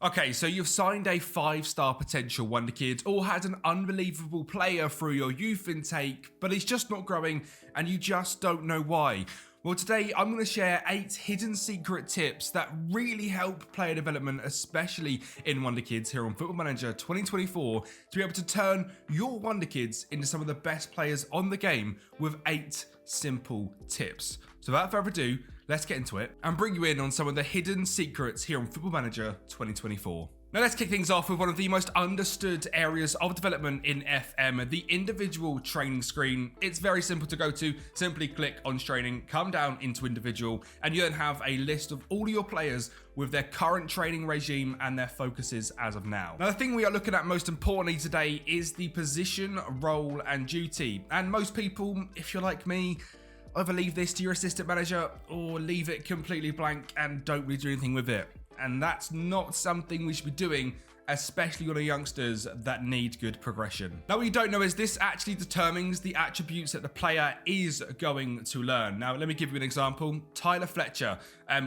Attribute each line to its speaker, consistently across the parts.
Speaker 1: Okay, so you've signed a 5-star potential wonder kid or had an unbelievable player through your youth intake, but he's just not growing and you just don't know why. Well, today I'm going to share 8 hidden secret tips that really help player development, especially in Wonder Kids here on Football Manager 2024, to be able to turn your Wonder Kids into some of the best players on the game with 8 simple tips. So without further ado, let's get into it and bring you in on some of the hidden secrets here on Football Manager 2024. Now let's kick things off with one of the most understood areas of development in FM, the individual training screen. It's very simple to go to. Simply click on training, come down into individual, and you then have a list of all your players with their current training regime and their focuses as of now. Now the thing we are looking at most importantly today is the position, role, and duty. And most people, if you're like me, either leave this to your assistant manager or leave it completely blank and don't really do anything with it. And that's not something we should be doing, especially on the youngsters that need good progression. Now, what you don't know is this actually determines the attributes that the player is going to learn. Now, let me give you an example. Tyler Fletcher,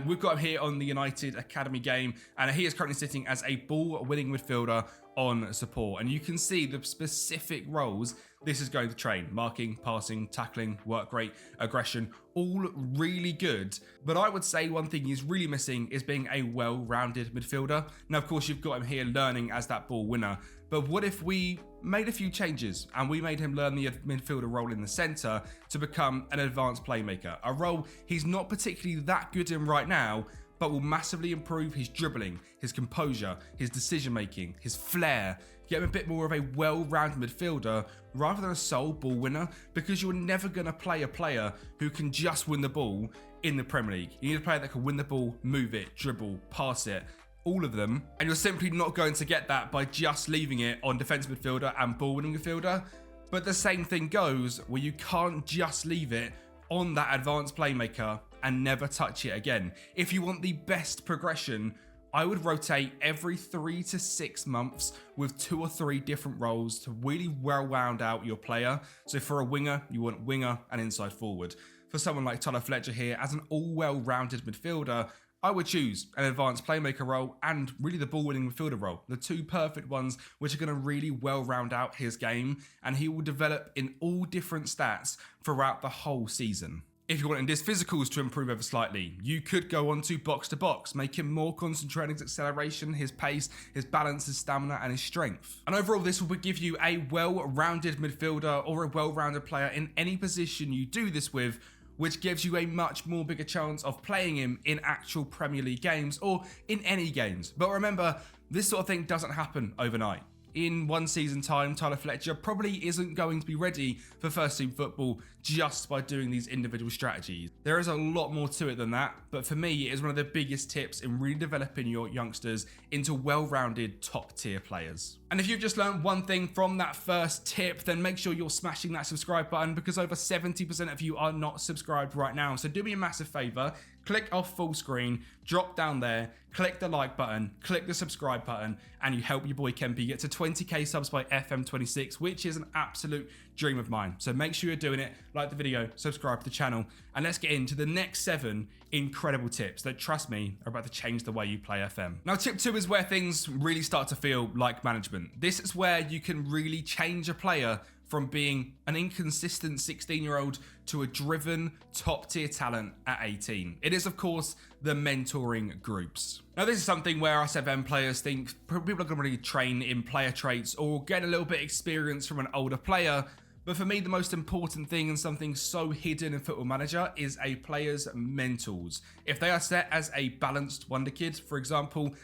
Speaker 1: we've got him here on the United Academy game, and he is currently sitting as a ball-winning midfielder on support. And you can see the specific roles this is going to train: marking, passing, tackling, work rate, aggression, all really good. But I would say one thing he's really missing is being a well-rounded midfielder. Now, of course, you've got him here learning as that ball winner. But what if we made a few changes and we made him learn the midfielder role in the centre to become an advanced playmaker? A role he's not particularly that good in right now, but will massively improve his dribbling, his composure, his decision-making, his flair, get him a bit more of a well-rounded midfielder rather than a sole ball winner, because you're never going to play a player who can just win the ball in the Premier League. You need a player that can win the ball, move it, dribble, pass it, all of them, and you're simply not going to get that by just leaving it on defensive midfielder and ball-winning midfielder. But the same thing goes where you can't just leave it on that advanced playmaker and never touch it again. If you want the best progression, I would rotate every 3 to 6 months with 2 or 3 different roles to really well round out your player. So for a winger, you want winger and inside forward. For someone like Tyler Fletcher here, as an all well-rounded midfielder, I would choose an advanced playmaker role and really the ball-winning midfielder role. The 2 perfect ones which are going to really well round out his game, and he will develop in all different stats throughout the whole season. If you're wanting his physicals to improve ever slightly, you could go on to box to box, make him more concentrated on his acceleration, his pace, his balance, his stamina, and his strength. And overall, this will give you a well-rounded midfielder or a well-rounded player in any position you do this with, which gives you a much more bigger chance of playing him in actual Premier League games or in any games. But remember, this sort of thing doesn't happen overnight. In 1 season time, Tyler Fletcher probably isn't going to be ready for first team football just by doing these individual strategies. There is a lot more to it than that, but for me, it is one of the biggest tips in really developing your youngsters into well-rounded top tier players. And if you've just learned one thing from that first tip, then make sure you're smashing that subscribe button, because over 70% of you are not subscribed right now. So do me a massive favor, click off full screen, drop down there, click the like button, click the subscribe button, and you help your boy Kempy get to 20k subs by FM26, which is an absolute dream of mine. So make sure you're doing it, like the video, subscribe to the channel, and let's get into the next 7 incredible tips that, trust me, are about to change the way you play FM. Now, tip 2 is where things really start to feel like management. This is where you can really change a player from being an inconsistent 16-year-old to a driven top-tier talent at 18. It is, of course, the mentoring groups. Now, this is something where us FM players think people are going to really train in player traits or get a little bit of experience from an older player. But for me, the most important thing, and something so hidden in Football Manager, is a player's mentals. If they are set as a balanced wonder kid, for example,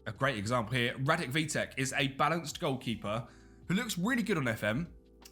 Speaker 1: a great example here, Radek Vitek is a balanced goalkeeper who looks really good on FM,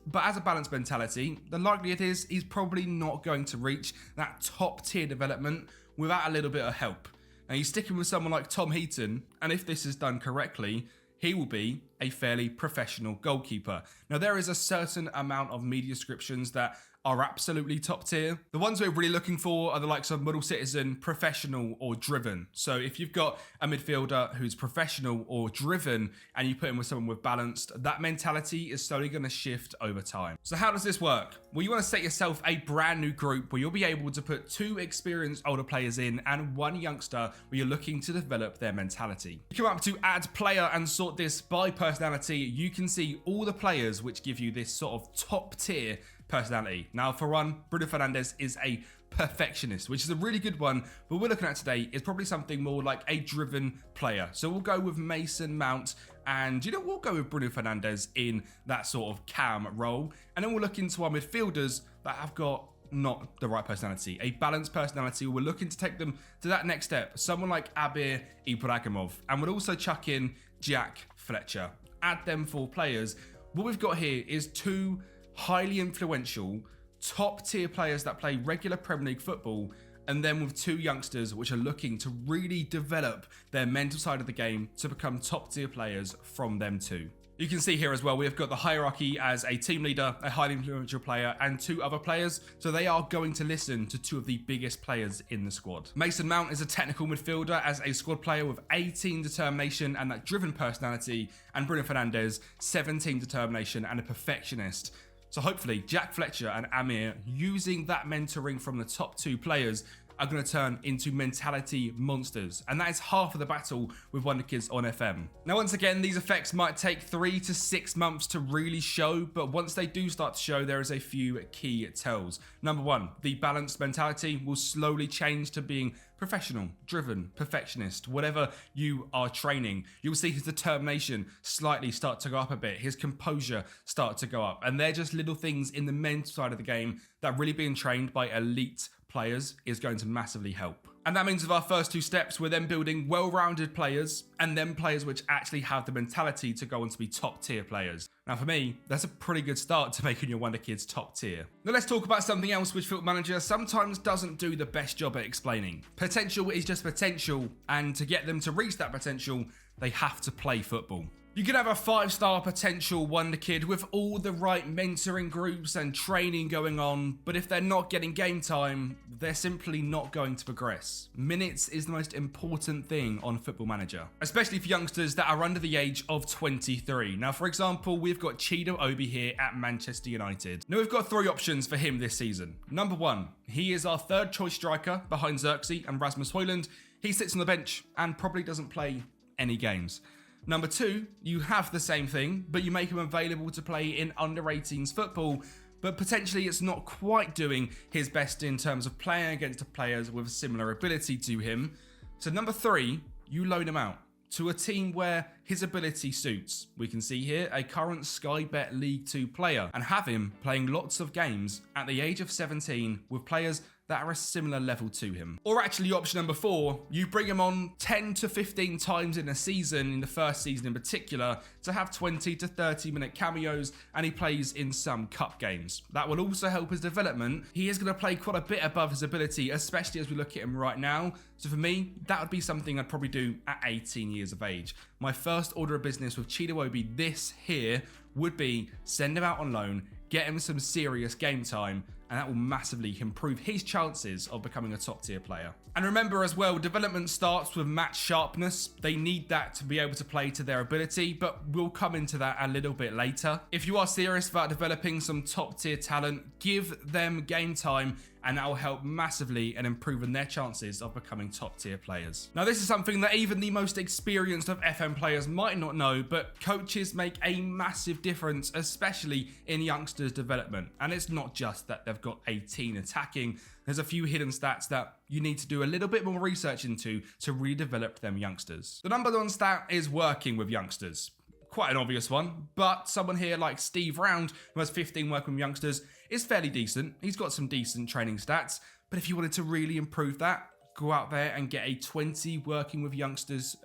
Speaker 1: but as a balanced mentality, the likelihood is he's probably not going to reach that top tier development without a little bit of help. Now, you're sticking with someone like Tom Heaton, and if this is done correctly, he will be a fairly professional goalkeeper. Now, there is a certain amount of media descriptions that are absolutely top tier. The ones we're really looking for are the likes of model citizen, professional, or driven. So if you've got a midfielder who's professional or driven and you put him with someone with balanced, that mentality is slowly going to shift over time. So how does this work? Well, you want to set yourself a brand new group where you'll be able to put 2 experienced older players in and 1 youngster where you're looking to develop their mentality. You come up to add player and sort this by personality. You can see all the players which give you this sort of top tier personality. Now, for one, Bruno Fernandes is a perfectionist, which is a really good one, but we're looking at today is probably something more like a driven player. So we'll go with Mason Mount, and we'll go with Bruno Fernandes in that sort of cam role, and then we'll look into our midfielders that have got not the right personality, a balanced personality. We're looking to take them to that next step, someone like Abir Ibrahimov, and we'll also chuck in Jack Fletcher. Add them 4 players. What we've got here is 2 highly influential top tier players that play regular Premier League football, and then with 2 youngsters which are looking to really develop their mental side of the game to become top tier players from them too. You can see here as well, we've got the hierarchy as a team leader, a highly influential player, and 2 other players. So they are going to listen to 2 of the biggest players in the squad. Mason Mount is a technical midfielder as a squad player with 18 determination and that driven personality, and Bruno Fernandes, 17 determination and a perfectionist. So hopefully Jack Fletcher and Amir, using that mentoring from the top 2 players, are going to turn into mentality monsters. And that is half of the battle with wonderkids on FM. Now, once again, these effects might take 3 to 6 months to really show, but once they do start to show, there is a few key tells. Number 1, the balanced mentality will slowly change to being professional, driven, perfectionist, whatever you are training. You'll see his determination slightly start to go up a bit, his composure start to go up. And they're just little things in the mental side of the game that really being trained by elite players is going to massively help. And that means with our first 2 steps, we're then building well-rounded players and then players which actually have the mentality to go on to be top tier players. Now for me, that's a pretty good start to making your wonderkids top tier. Now let's talk about something else which Football Manager sometimes doesn't do the best job at explaining. Potential is just potential, and to get them to reach that potential, they have to play football. You can have a 5-star potential wonderkid with all the right mentoring groups and training going on, but if they're not getting game time, they're simply not going to progress. Minutes is the most important thing on Football Manager, especially for youngsters that are under the age of 23. Now, for example, we've got Chido Obi here at Manchester United. Now, we've got 3 options for him this season. Number 1, he is our 3rd choice striker behind Xerxes and Rasmus Højlund. He sits on the bench and probably doesn't play any games. Number 2, you have the same thing, but you make him available to play in under 18s football, but potentially it's not quite doing his best in terms of playing against players with a similar ability to him. So number 3, you loan him out to a team where his ability suits. We can see here a current Sky Bet League 2 player, and have him playing lots of games at the age of 17 with players that are a similar level to him. Or actually, option number 4, you bring him on 10 to 15 times in a season, in the first season in particular, to have 20 to 30 minute cameos, and he plays in some cup games. That will also help his development. He is going to play quite a bit above his ability, especially as we look at him right now. So for me, that would be something I'd probably do at 18 years of age. My first order of business with Chido Obi this here would be send him out on loan, get him some serious game time, and that will massively improve his chances of becoming a top tier player. And remember as well, development starts with match sharpness. They need that to be able to play to their ability, but we'll come into that a little bit later. If you are serious about developing some top tier talent, give them game time, and that will help massively in improving their chances of becoming top tier players. Now, this is something that even the most experienced of FM players might not know, but coaches make a massive difference, especially in youngsters' development. And it's not just that they've got 18 attacking. There's a few hidden stats that you need to do a little bit more research into to really develop them youngsters. The number 1 stat is working with youngsters. Quite an obvious one, but someone here like Steve Round, who has 15 working with youngsters, is fairly decent. He's got some decent training stats, but if you wanted to really improve that, go out there and get a 20 working with youngsters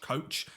Speaker 1: coach.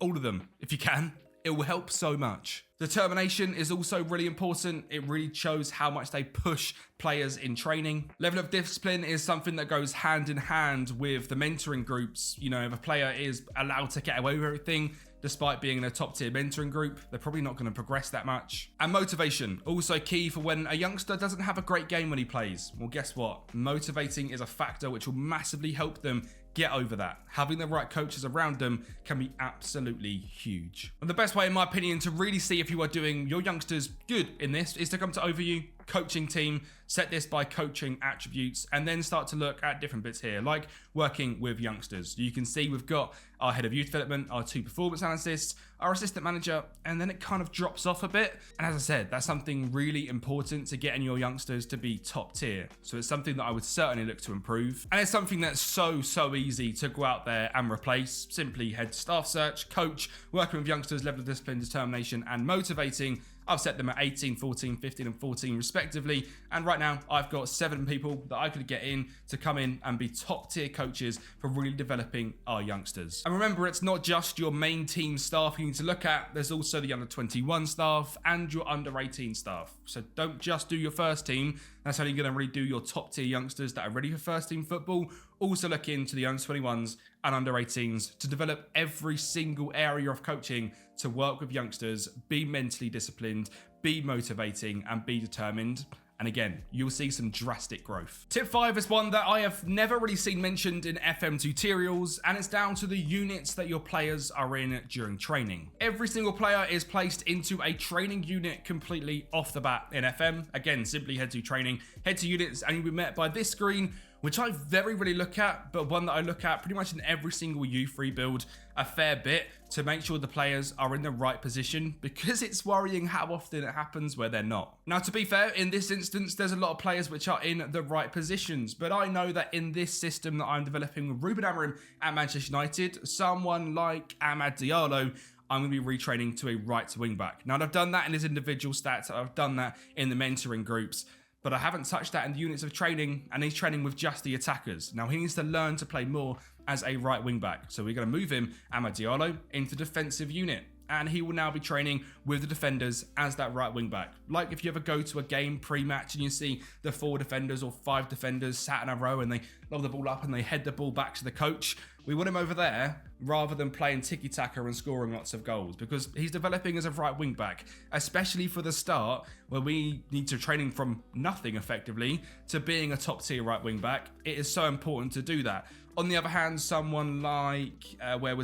Speaker 1: All of them, if you can. It will help so much. Determination is also really important. It really shows how much they push players in training. Level of discipline is something that goes hand in hand with the mentoring groups. You know, if a player is allowed to get away with everything, despite being in a top tier mentoring group, they're probably not going to progress that much. And motivation, also key for when a youngster doesn't have a great game when he plays. Well, guess what? Motivating is a factor which will massively help them get over that. Having the right coaches around them can be absolutely huge. And the best way, in my opinion, to really see if you are doing your youngsters good in this is to come to Overview, coaching team, set this by coaching attributes, and then start to look at different bits here, like working with youngsters. You can see we've got our head of youth development, our 2 performance analysts, our assistant manager, and then it kind of drops off a bit. And as I said, that's something really important to getting your youngsters to be top tier. So it's something that I would certainly look to improve. And it's something that's so easy to go out there and replace. Simply head to staff search, coach, working with youngsters, level of discipline, determination, and motivating. I've set them at 18, 14, 15, and 14 respectively. And right now I've got 7 people that I could get in to come in and be top tier coaches for really developing our youngsters. And remember, it's not just your main team staff you need to look at. There's also the under 21 staff and your under 18 staff. So don't just do your first team. That's only going to really do your top tier youngsters that are ready for first team football. Also look into the under 21s and under 18s to develop every single area of coaching to work with youngsters, be mentally disciplined, be motivating, and be determined. And again, you'll see some drastic growth. Tip 5 is one that I have never really seen mentioned in FM tutorials, and it's down to the units that your players are in during training. Every single player is placed into a training unit completely off the bat in FM. Again, simply head to training, head to units, and you'll be met by this screen, which I very rarely look at, but one that I look at pretty much in every single youth rebuild a fair bit to make sure the players are in the right position, because it's worrying how often it happens where they're not. Now, to be fair, in this instance, there's a lot of players which are in the right positions, but I know that in this system that I'm developing with Ruben Amorim at Manchester United, someone like Amad Diallo, I'm going to be retraining to a right wing back. Now, I've done that in his individual stats, I've done that in the mentoring groups, but I haven't touched that in the units of training, and he's training with just the attackers. Now, he needs to learn to play more as a right wing back. So we're going to move him, Amad Diallo, into defensive unit. And he will now be training with the defenders as that right wing back. Like if you ever go to a game pre-match and you see the 4 defenders or 5 defenders sat in a row and they lob the ball up and they head the ball back to the coach. We want him over there rather than playing tiki-taka and scoring lots of goals, because he's developing as a right wing back, especially for the start where we need to train him from nothing effectively to being a top tier right wing back. It is so important to do that. On the other hand, someone like,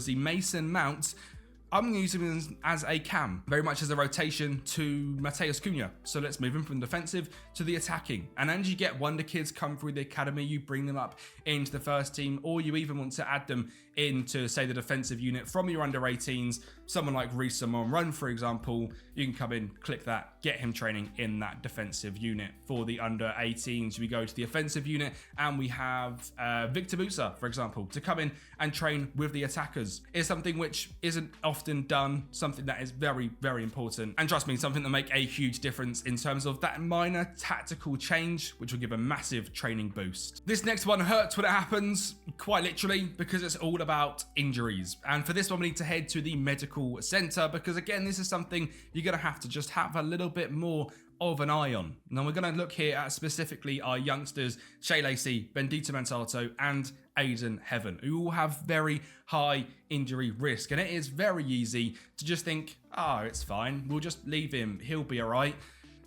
Speaker 1: Mason Mount, I'm going to use him as a cam, very much as a rotation to Mateus Cunha. So let's move him from defensive to the attacking. And as you get wonder kids come through the academy, you bring them up into the first team, or you even want to add them into, say, the defensive unit from your under 18s. Someone like Reece Run, for example, you can come in, click that, get him training in that defensive unit. For the under 18s, we go to the offensive unit and we have Victor Musa, for example, to come in and train with the attackers. It's something which isn't often done, something that is very, very important. And trust me, something that make a huge difference in terms of that minor tactical change, which will give a massive training boost. This next one hurts when it happens, quite literally, because it's all about injuries. And for this one, we need to head to the medical center, because again, this is something you're going to have to just have a little bit more of an eye on. Now we're going to look here at specifically our youngsters, Shea Lacey, Bendito Mansato, and Aiden Heaven, who all have very high injury risk. And it is very easy to just think, it's fine, we'll just leave him, he'll be all right.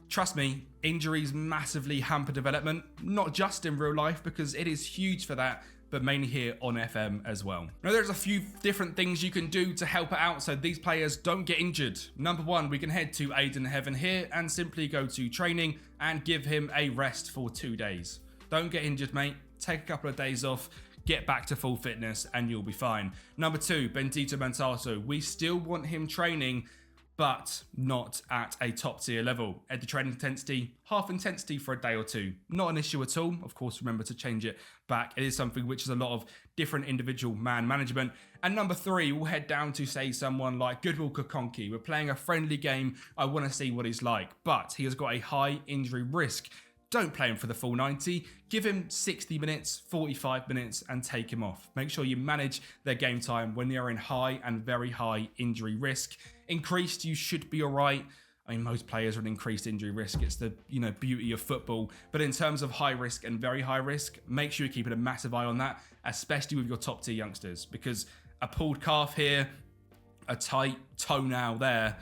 Speaker 1: Trust me, injuries massively hamper development, not just in real life, because it is huge for that, but mainly here on FM as well. Now, there's a few different things you can do to help it out so these players don't get injured. Number one, we can head to Aiden Heaven here and simply go to training and give him a rest for 2 days. Don't get injured, mate. Take a couple of days off, get back to full fitness, and you'll be fine. Number two, Bendito Mansato. We still want him training, but not at a top tier level. At the training intensity, half intensity for a day or two. Not an issue at all. Of course, remember to change it back. It is something which is a lot of different individual man management. And number three, we'll head down to, say, someone like Goodwill Kokonki. We're playing a friendly game. I want to see what he's like, but he has got a high injury risk. Don't play him for the full 90. Give him 60 minutes, 45 minutes, and take him off. Make sure you manage their game time when they are in high and very high injury risk. Increased, you should be all right. I mean, most players are an increased injury risk. It's the beauty of football. But in terms of high risk and very high risk, make sure you're keeping a massive eye on that, especially with your top tier youngsters, because a pulled calf here a tight toenail there,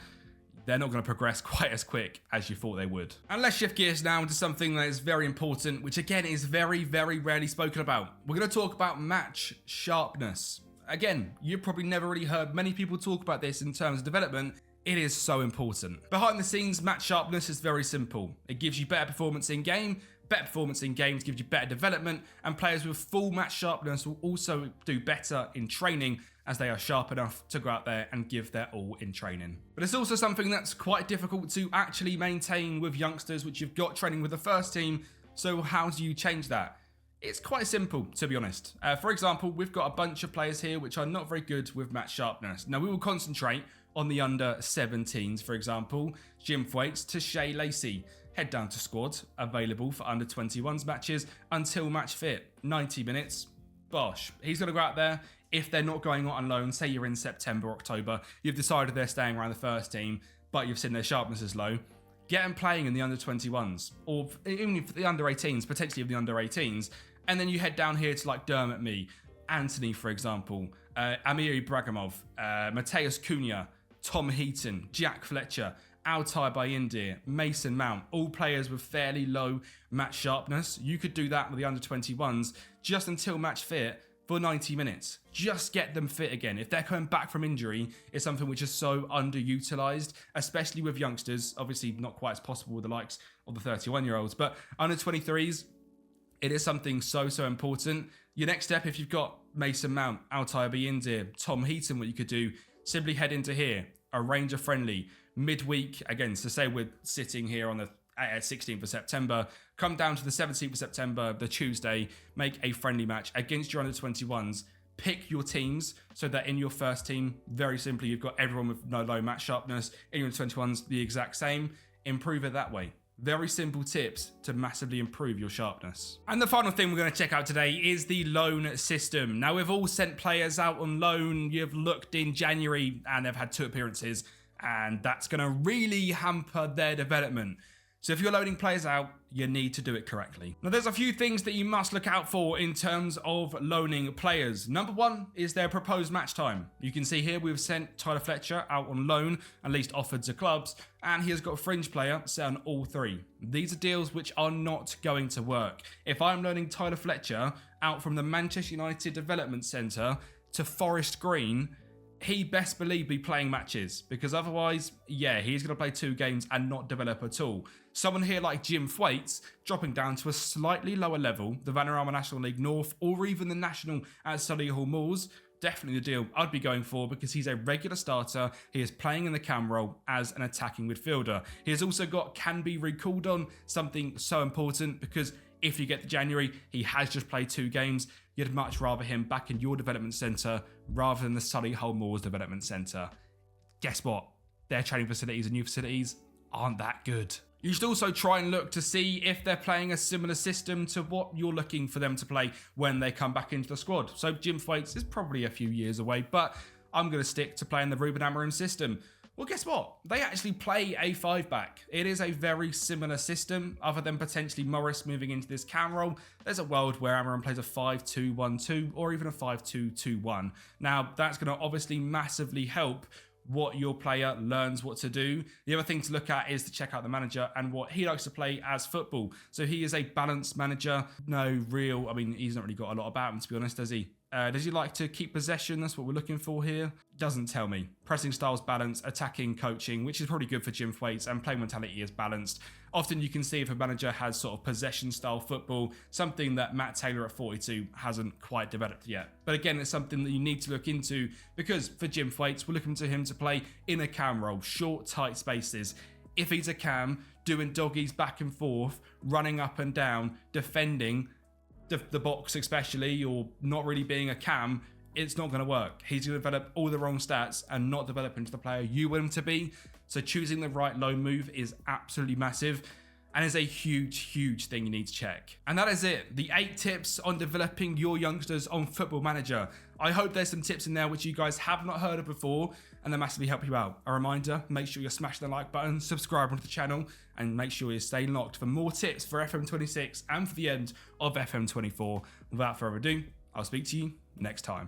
Speaker 1: they're not going to progress quite as quick as you thought they would. And let's shift gears now into something that is very important, which again is very, very rarely spoken about. We're going to talk about match sharpness. Again, you've probably never really heard many people talk about this in terms of development. It is so important. Behind the scenes, match sharpness is very simple. It gives you better performance in game. Better performance in games gives you better development, and players with full match sharpness will also do better in training as they are sharp enough to go out there and give their all in training. But it's also something that's quite difficult to actually maintain with youngsters, which you've got training with the first team. So how do you change that? It's quite simple, to be honest. For example, we've got a bunch of players here which are not very good with match sharpness. Now, we will concentrate on the under 17s, for example. Jim Thwaites to Shay Lacey. Head down to squad, available for under 21s matches until match fit. 90 minutes, bosh. He's going to go out there. If they're not going on loan, say you're in September, October, you've decided they're staying around the first team, but you've seen their sharpness is low, get them playing in the under 21s, or even for the under 18s, potentially of the under 18s, and then you head down here to like Dermot Mee, Anthony, for example, Amir Ibragimov, Mateus Cunha, Tom Heaton, Jack Fletcher, Altai Bayindir, Mason Mount, all players with fairly low match sharpness. You could do that with the under 21s just until match fit for 90 minutes. Just get them fit again. If they're coming back from injury, it's something which is so underutilized, especially with youngsters. Obviously not quite as possible with the likes of the 31-year-olds, but under 23s, it is something so important. Your next step, if you've got Mason Mount, Altai Bayindir, Tom Heaton, what you could do, simply head into here, arrange a friendly, midweek, again, so say we're sitting here on the 16th of September, come down to the 17th of September, the Tuesday, make a friendly match against your under 21s, pick your teams so that in your first team, very simply, you've got everyone with no low match sharpness, in your under 21s, the exact same, improve it that way. Very simple tips to massively improve your sharpness. And the final thing we're going to check out today is the loan system. Now, we've all sent players out on loan. You've looked in January and they've had 2 appearances, and that's going to really hamper their development. So if you're loaning players out, you need to do it correctly. Now, there's a few things that you must look out for in terms of loaning players. Number 1 is their proposed match time. You can see here we've sent Tyler Fletcher out on loan, at least offered to clubs, and he has got a fringe player set on all 3. These are deals which are not going to work. If I'm loaning Tyler Fletcher out from the Manchester United Development Centre to Forest Green, he best believe be playing matches, because otherwise, yeah, he's going to play 2 games and not develop at all. Someone here like Jim Thwaites, dropping down to a slightly lower level, the Vanarama National League North, or even the National at Solihull Moors, definitely the deal I'd be going for, because he's a regular starter. He is playing in the cam role as an attacking midfielder. He has also got can be recalled on, something so important, because if you get to January, he has just played 2 games. You'd much rather him back in your development centre rather than the Solihull Moors development centre. Guess what? Their training facilities and new facilities aren't that good. You should also try and look to see if they're playing a similar system to what you're looking for them to play when they come back into the squad. So Jim Thwaites is probably a few years away, but I'm going to stick to playing the Ruben Amorim system. Well, guess what? They actually play a 5-back. It is a very similar system, other than potentially Morris moving into this cam role. There's a world where Amorim plays a 5-2-1-2 or even a 5-2-2-1. Now, that's going to obviously massively help what your player learns what to do. The other thing to look at is to check out the manager and what he likes to play as football. So he is a balanced manager. He's not really got a lot about him, to be honest, does he? Does he like to keep possession? That's what we're looking for here. Doesn't tell me. Pressing styles balanced, attacking, coaching, which is probably good for Jim Thwaites, and play mentality is balanced. Often you can see if a manager has sort of possession style football, something that Matt Taylor at 42 hasn't quite developed yet. But again, it's something that you need to look into, because for Jim Thwaites, we're looking to him to play in a cam role, short, tight spaces. If he's a cam, doing doggies back and forth, running up and down, defending, the box especially, or not really being a cam, it's not going to work. He's going to develop all the wrong stats and not develop into the player you want him to be. So choosing the right loan move is absolutely massive, and is a huge thing you need to check. And that is it. The 8 tips on developing your youngsters on Football Manager. I hope there's some tips in there which you guys have not heard of before, and they massively help you out. A reminder, make sure you're smashing the like button, subscribe to the channel, and make sure you're staying locked for more tips for FM26 and for the end of FM24. Without further ado, I'll speak to you next time.